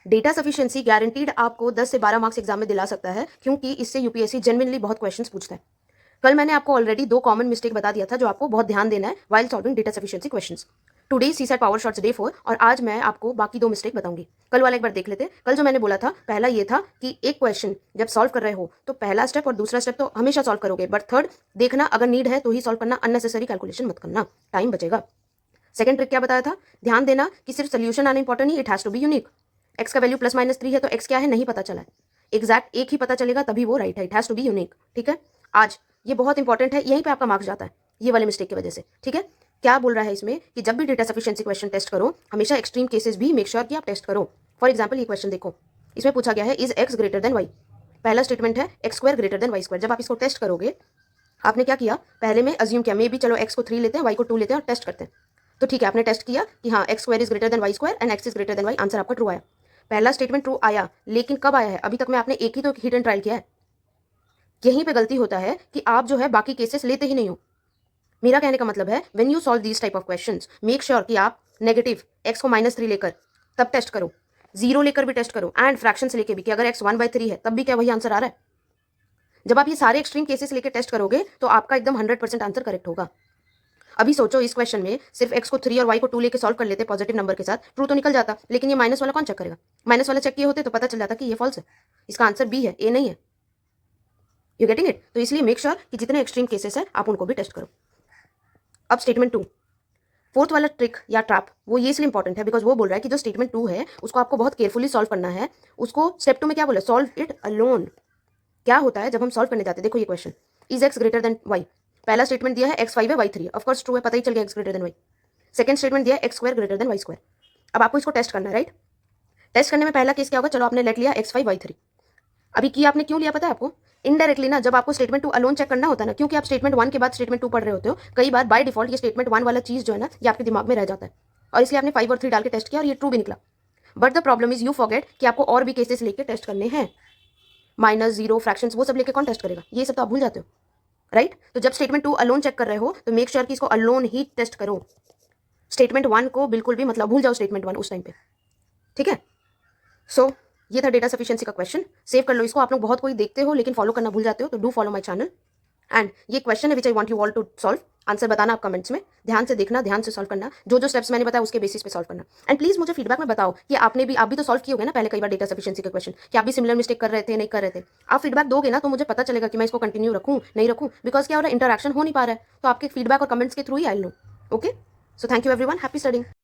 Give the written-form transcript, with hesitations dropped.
Data sufficiency guaranteed आपको 10 से 12 marks exam में दिला सकता है, क्योंकि इससे यूपीएससी जेन्युइनली बहुत क्वेश्चंस पूछता है। कल मैंने आपको ऑलरेडी 2 कॉमन मिस्टेक बता दिया था जो आपको बहुत ध्यान देना है while solving data sufficiency questions. Today CSAT power shots day 4 और आज मैं आपको बाकी 2 मिस्टेक बताऊंगी। कल वाला एक बार देख लेते। कल जो मैंने बोला था, पहला ये था कि एक क्वेश्चन जब सॉल्व कर रहे हो तो पहला स्टेप और दूसरा स्टेप तो हमेशा सॉल्व करोगे, बट थर्ड देखना अगर नीड है तो ही सॉल्व करना, अननेसेसरी कैलकुलेशन मत करना, टाइम बचेगा। सेकंड ट्रिक क्या बताया था, ध्यान देना कि सिर्फ सोल्यूशन आना इंपॉर्टेंट नहीं, it has to be unique. X का वैल्यू +-3 है तो एक्स क्या है नहीं पता चला है, एग्जैक्ट एक ही पता चलेगा तभी वो राइट है, it has to be unique. ठीक है, आज ये बहुत इंपॉर्टेंट है, यहीं पे आपका मार्क्स जाता है ये वाले मिस्टेक की वजह से। ठीक है, क्या बोल रहा है इसमें कि जब भी डेटा सफिशिएंसी क्वेश्चन टेस्ट करो हमेशा एक्सट्रीम केसेस भी मेक श्योर कि आप टेस्ट करो। फॉर एग्जाम्पल ये क्वेश्चन देखो, इसमें पूछा गया है is x greater than y. पहला स्टेटमेंट है x square greater than y square. जब आप इसको टेस्ट करोगे आपने क्या किया, पहले में अज्यूम किया मे भी चलो एक्स को 3 लेते हैं वाई को 2 लेते हैं और टेस्ट करते हैं। तो ठीक है, आपने टेस्ट किया कि हाँ x square is greater than y square and x is greater than y, answer आपका ट्रू आया। पहला स्टेटमेंट ट्रू आया, लेकिन कब आया है, अभी तक में आपने एक ही तो हिट एंड ट्रायल किया है। यहीं पे गलती होता है कि आप जो है बाकी केसेस लेते ही नहीं हो। मेरा कहने का मतलब है when you solve these type of questions make sure कि आप नेगेटिव एक्स को -3 लेकर तब टेस्ट करो, 0 लेकर भी टेस्ट करो एंड फ्रैक्शन से लेकर भी कि अगर एक्स 1/3 है तब भी क्या वही आंसर आ रहा है। जब आप ये सारे एक्सट्रीम केसेस लेकर टेस्ट करोगे तो आपका एकदम 100% आंसर करेक्ट होगा। अभी सोचो इस क्वेश्चन में सिर्फ एक्स को 3 और वाई को 2 लेके सॉल्व कर लेते पॉजिटिव नंबर के साथ, ट्रू तो निकल जाता, लेकिन ये माइनस वाला कौन चेक करेगा। माइनस वाला चेक किए होते तो पता चल जाता कि ये फॉल्स है, इसका आंसर बी है, ए नहीं है। You getting it. तो इसलिए मेक श्योर कि जितने एक्सट्रीम केसेस है आप उनको भी टेस्ट करो। अब स्टेटमेंट 2, फोर्थ वाला ट्रिक या ट्रैप, वो ये इसलिए इंपॉर्टेंट है बिकॉज वो बोल रहा है कि जो स्टेटमेंट 2 है उसको आपको बहुत केयरफुली सॉल्व करना है। उसको स्टेप 2 में क्या बोला, सॉल्व इट अलोन। क्या होता है जब हम सॉल्व करने जाते हैं, देखो ये question is x greater than y. पहला स्टेटमेंट दिया है एक्स 5 है वाई 3 है, ऑफकोर्स ट्रू है, पता ही चल गया x greater than y. Second statement दिया है x square greater than y square. अब आपको इसको टेस्ट करना है, राइट। टेस्ट करने में पहला केस क्या होगा, चलो आपने लेट लिया एक्स 5 वाई 3। अभी की आपने क्यों लिया पता है आपको, इनडायरेक्टली ना, जब आपको स्टेटमेंट 2 अलोन चेक करना होता है ना, क्योंकि आप स्टेटमेंट 1 के बाद स्टेटमेंट 2 पढ़ रहे होते हो, कई बार बाय डिफॉल्ट ये स्टेटमेंट 1 वाला चीज जो है ना ये आपके दिमाग में रह जाता है और इसलिए आपने 5 और 3 डाल के टेस्ट किया और ये ट्रू भी निकला। But the problem is you forget कि आपको और भी केसेस लेके टेस्ट करने हैं, -0 फ्रैक्शंस वो सब लेके कौन टेस्ट करेगा, ये सब तो आप भूल जाते हो, राइट। तो जब स्टेटमेंट 2 अलोन चेक कर रहे हो तो मेक श्योर कि इसको अलोन ही टेस्ट करो। स्टेटमेंट 1 को बिल्कुल भी मतलब भूल जाओ स्टेटमेंट 1 उस टाइम पे। ठीक है, सो ये था डेटा सफिशिएंसी का क्वेश्चन, सेव कर लो इसको। आप लोग बहुत कोई देखते हो लेकिन फॉलो करना भूल जाते हो, तो do follow my channel. And ये क्वेश्चन है which I want you all to solve. Answer बताना आप कमेंट्स में, ध्यान से देखना, ध्यान से सॉल्व करना, जो जो स्टेप्स मैंने बताया उसके बेसिस पे सॉल्व करना। एंड प्लीज मुझे फीडबैक में बताओ कि आप भी तो सॉल्व किए होगे ना पहले कई बार डेटा सफिशिएंसी के क्वेश्चन, कि आप भी सिमिलर मिस्टेक कर रहे थे नहीं कर रहे थे। आप फीडबैक दोगे ना तो मुझे पता चलेगा कि मैं इसको कंटिन्यू रखूँ नहीं रखूँ, बिकॉज क्या हो रहा है, इंटरेक्शन हो नहीं पा रहा है, तो आपके फीडबैक और कमेंट्स के through he I know. Okay, so thank you everyone, happy studying.